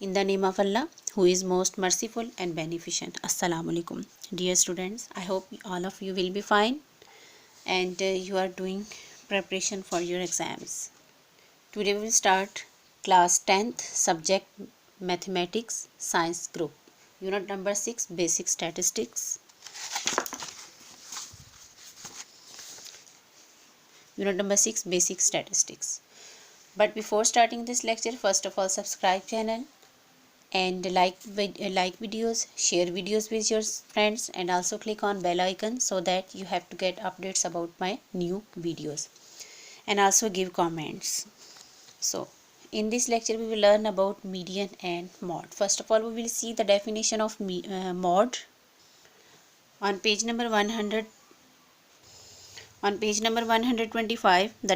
In the name of Allah, who is most merciful and beneficent. Assalamu alaikum. Dear students, I hope all of you will be fine and you are doing preparation for your exams. Today we will start class 10th subject mathematics science group. Unit number 6 basic statistics. Unit number 6 basic statistics. But before starting this lecture, first of all subscribe channel and like videos, share videos with your friends, and also click on bell icon so that you have to get updates about my new videos, and also give comments. So in this lecture we will learn about median and mode. First of all we will see the definition of mode on page number 100. On page number 125, the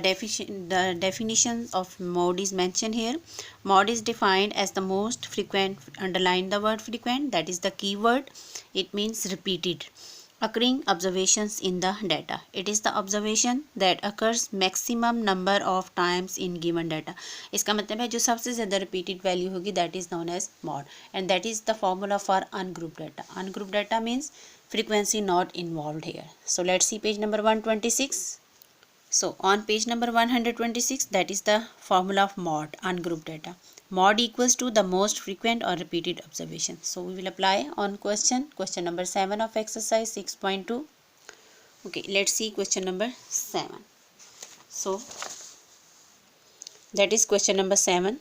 definition of mode is mentioned here. Mode is defined as the most frequent, underline the word frequent, that is the keyword. It means repeated, occurring observations in the data. It is the observation that occurs maximum number of times in given data. इसका मतलब है जो सबसे ज़्यादा repeated value होगी, that is known as mode, and that is the formula for ungrouped data. Ungrouped data means frequency not involved here. So let's see page number 126. So on page number 126, that is the formula of mode, ungrouped data. Mode equals to the most frequent or repeated observation. So we will apply on question number 7 of exercise 6.2. Okay, let's see question number 7. So that is question number 7.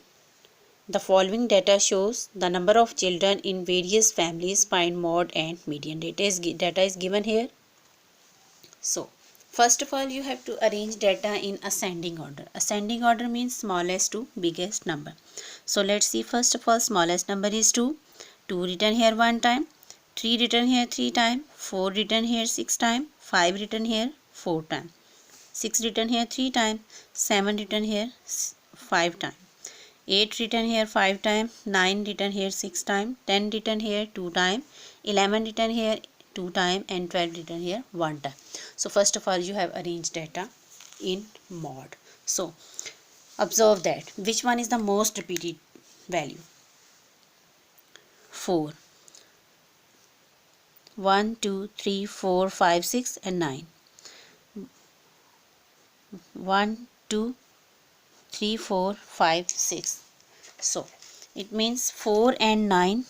The following data shows the number of children in various families. Find mode and median. Data is given here. So first of all you have to arrange data in ascending order. Ascending order means smallest to biggest number. So let's see, first of all smallest number is 2. 2 written here 1 time, 3 written here 3 time, 4 written here 6 time, 5 written here 4 time, 6 written here 3 time, 7 written here 5 time, 8 written here 5 time, 9 written here 6 time, 10 written here 2 time, 11 written here 2 time, and 12 written here 1 time. So first of all you have arranged data in mode. So observe that which one is the most repeated value. 4. 1, 2, 3, 4, 5, 6 and 9. 1, 2, 3, 4, 5, 6. So it means 4 and 9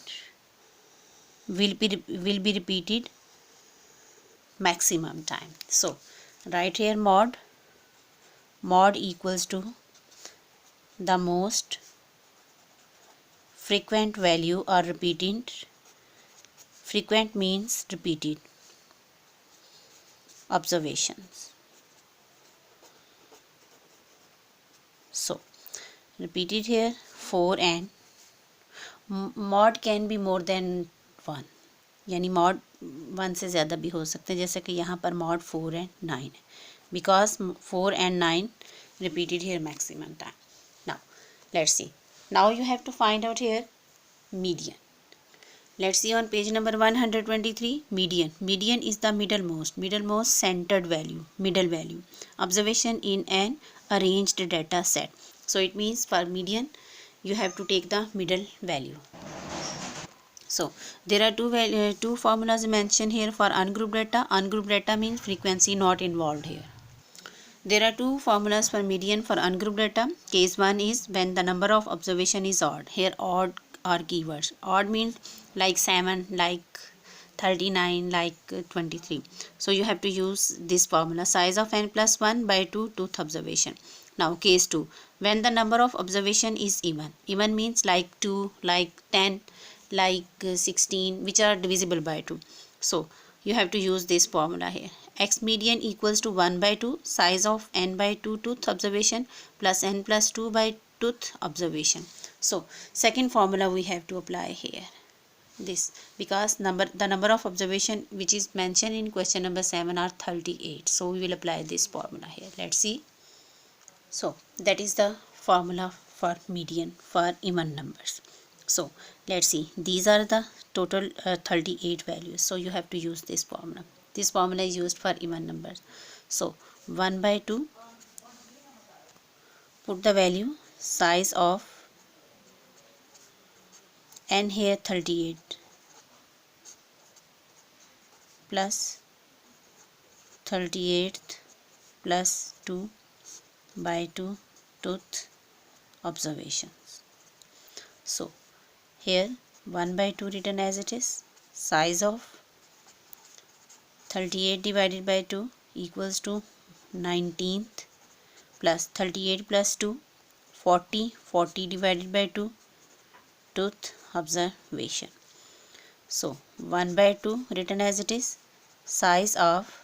will be repeated maximum time. So right here mode equals to the most frequent value or repeated. Frequent means repeated observations. So repeated here 4 and mode can be more than 1, यानी mod 1 से ज़्यादा भी हो सकते हैं, जैसे कि यहाँ पर मॉड 4 and 9 है, because 4 and 9 repeated here maximum time. Now let's see. Now you have to find out here median. Let's see on page number 123 median. Median is the middlemost centered value, middle value observation in an arranged data set. So it means for median you have to take the middle value. So there are two formulas mentioned here for ungrouped data. Ungrouped data means frequency not involved here. There are two formulas for median for ungrouped data. Case 1 is when the number of observation is odd. Here odd are keywords. Odd means like 7, like 39, like 23. So you have to use this formula, size of n plus 1 by 2 tooth observation. Now case 2, when the number of observation is even. Even means like 2, like 10, like 16, which are divisible by 2. So you have to use this formula here. X median equals to 1 by 2 size of n by 2 tooth observation plus n plus 2 by tooth observation. So second formula we have to apply here, this, because the number of observation which is mentioned in question number 7 are 38. So we will apply this formula here. Let's see. So that is the formula for median for even numbers. So let's see, these are the total 38 values. So you have to use this formula. This formula is used for even numbers. So 1 by 2, put the value size of and here 38 plus 38th plus 2 by 2 tooth observations. So here 1 by 2 written as it is. Size of 38 divided by 2 equals to 19th plus 38 plus 2 40. 40 divided by 2 tooth observation. So 1 by 2 written as it is. Size of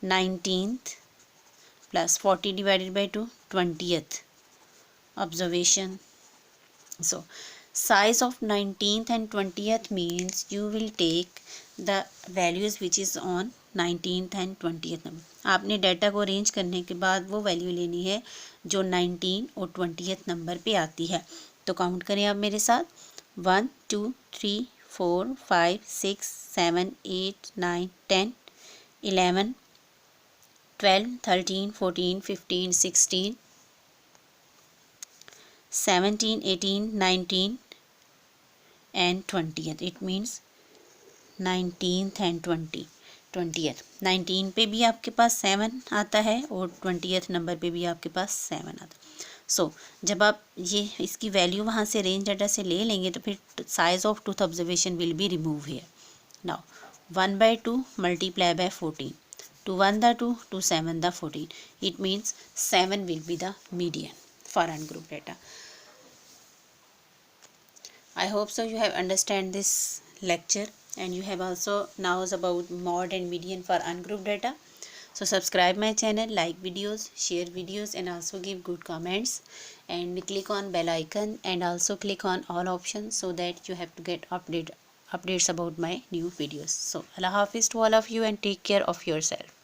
19th plus 40 divided by 2 20th observation. So size of 19th and 20th means you will take the values which is on 19th and 20th number. आपने data को arrange करने के बाद वो value लेनी है जो 19 और 20th नंबर पे आती है. तो काउंट करें आप मेरे साथ. 1 2 3 4 5 6 7 8 9 10 11 12 13 14 15 16 17 18 19 and 20th. It means 19th and 20th. 19 पे भी आपके पास 7 आता है और 20th नंबर पे भी आपके पास 7 आता है. सो जब आप ये इसकी वैल्यू वहाँ से रेंज डाटा से ले लेंगे तो फिर size of tooth observation will be remove here. Now 1 by 2 multiply by 14. To 1 the 2, to 7 the 14. It means 7 will be the median for ungroup data. I hope so you have understand this lecture and you have also knows about mode and median for ungroup data. So subscribe my channel, like videos, share videos and also give good comments and click on bell icon and also click on all options so that you have to get updates about my new videos. So Allah Hafiz to all of you and take care of yourself.